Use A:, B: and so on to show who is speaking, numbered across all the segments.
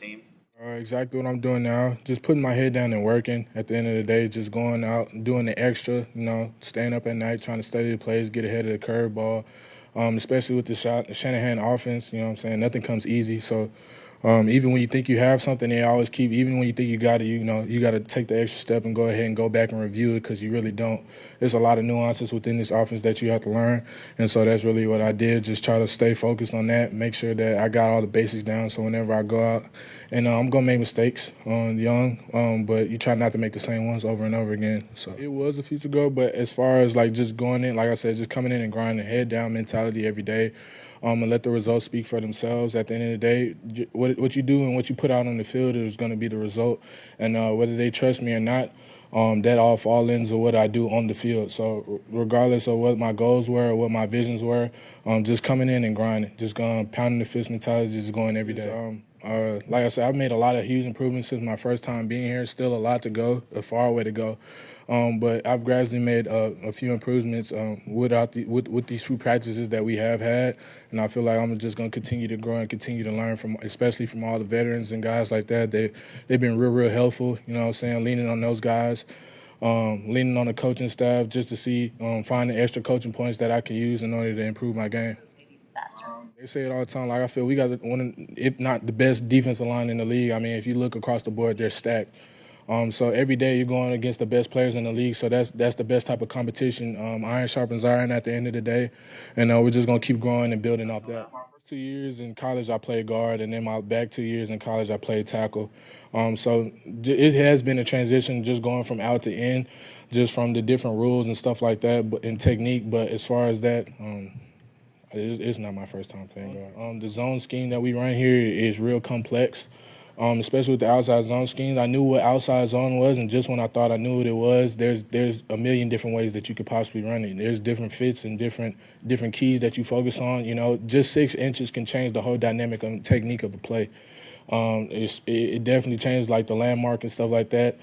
A: team?
B: Exactly what I'm doing now. Just putting my head down and working. At the end of the day, just going out and doing the extra, staying up at night, trying to study the plays, get ahead of the curveball, especially with the Shanahan offense. You know what I'm saying? Nothing comes easy. So even when you think you have something, they always keep, even when you think you got it, you got to take the extra step and go ahead and go back and review it because you really don't. There's a lot of nuances within this offense that you have to learn. And so that's really what I did, just try to stay focused on that, make sure that I got all the basics down so whenever I go out, and I'm going to make mistakes young, but you try not to make the same ones over and over again. So it was a future goal, but as far as like just going in, like I said, just coming in and grinding, head down mentality every day, and let the results speak for themselves. At the end of the day, what you do and what you put out on the field is going to be the result. And whether they trust me or not, that all falls into what I do on the field. So regardless of what my goals were or what my visions were, just coming in and grinding, just going pounding the fist mentality, just going every day. Like I said, I've made a lot of huge improvements since my first time being here. Still a lot to go, a far way to go. But I've gradually made a few improvements with these few practices that we have had, and I feel like I'm just going to continue to grow and continue to learn from, especially from all the veterans and guys like that. They've been real helpful. You know what I'm saying? Leaning on those guys, leaning on the coaching staff just to see finding extra coaching points that I can use in order to improve my game. They say it all the time. Like I feel we got one, if not the best defensive line in the league. I mean, if you look across the board, they're stacked. So every day you're going against the best players in the league. So that's the best type of competition. Iron sharpens iron at the end of the day, and we're just gonna keep growing and building off that. First 2 years in college I played guard, and then my back 2 years in college I played tackle. So it has been a transition just going from out to in, just from the different rules and stuff like that, but in technique. But as far as that. It's not my first time playing guard. The zone scheme that we run here is real complex, especially with the outside zone scheme. I knew what outside zone was, and just when I thought I knew what it was, there's a million different ways that you could possibly run it. There's different fits and different keys that you focus on. Just 6 inches can change the whole dynamic and technique of the play. It definitely changed like the landmark and stuff like that.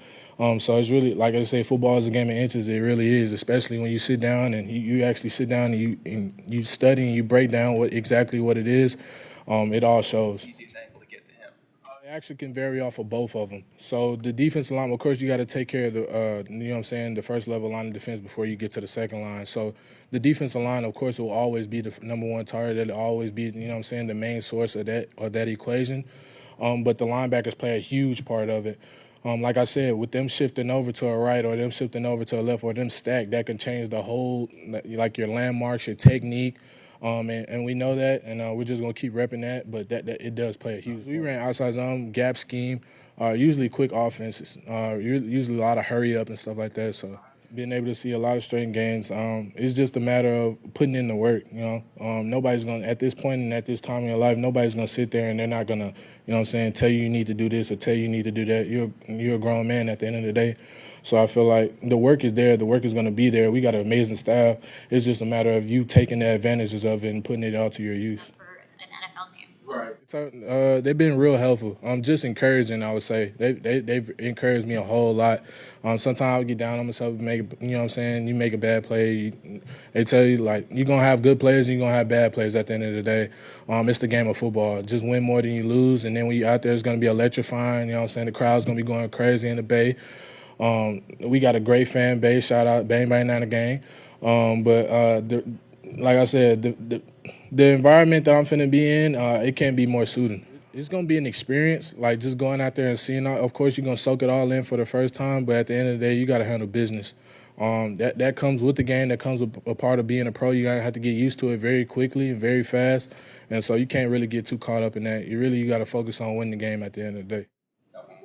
B: So it's really, like I say, football is a game of inches. It really is, especially when you sit down and you actually sit down and you study and you break down exactly what it is. It all shows.
A: Easy example to get to him.
B: It actually can vary off of both of them. So the defensive line, of course, you got to take care of the first level line of defense before you get to the second line. So the defensive line, of course, will always be the number one target. It'll always be, the main source of that equation. But the linebackers play a huge part of it. Like I said, with them shifting over to a right or them shifting over to a left or them stacked, that can change the whole, like your landmarks, your technique. And we know that, and we're just going to keep repping that, but that it does play a huge. We ran outside zone, gap scheme, usually quick offenses, usually a lot of hurry up and stuff like that. So being able to see a lot of straight gains, it's just a matter of putting in the work. Nobody's going to, at this point and at this time in your life, nobody's going to sit there and they're not going to, tell you need to do this or tell you need to do that. You're a grown man at the end of the day. So I feel like the work is there. The work is going to be there. We got an amazing staff. It's just a matter of you taking the advantages of it and putting it all to your use. Right. They've been real helpful. Just encouraging, I would say. They've encouraged me a whole lot. Sometimes I get down on myself, you make a bad play. They tell you, like, you're going to have good players and you're going to have bad players at the end of the day. It's the game of football. Just win more than you lose, and then when you're out there, it's going to be electrifying. The crowd's going to be going crazy in the Bay. We got a great fan base. Shout out Bang Bang Nana Gang. Like I said, the environment that I'm finna be in, it can't be more suiting. It's gonna be an experience, like just going out there and seeing. Of course, you're gonna soak it all in for the first time, but at the end of the day, you gotta handle business. That comes with the game. That comes with a part of being a pro. You gotta have to get used to it very quickly and very fast, and so you can't really get too caught up in that. You gotta focus on winning the game at the end of the day.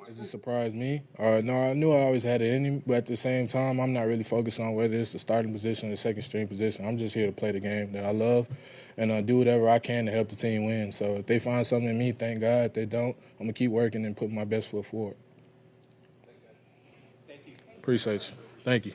B: Does it surprise me? No, I knew I always had it in me, but at the same time, I'm not really focused on whether it's the starting position or the second string position. I'm just here to play the game that I love and do whatever I can to help the team win. So if they find something in me, thank God. If they don't, I'm going to keep working and put my best foot forward.
A: Thank you.
B: Appreciate you. Thank you.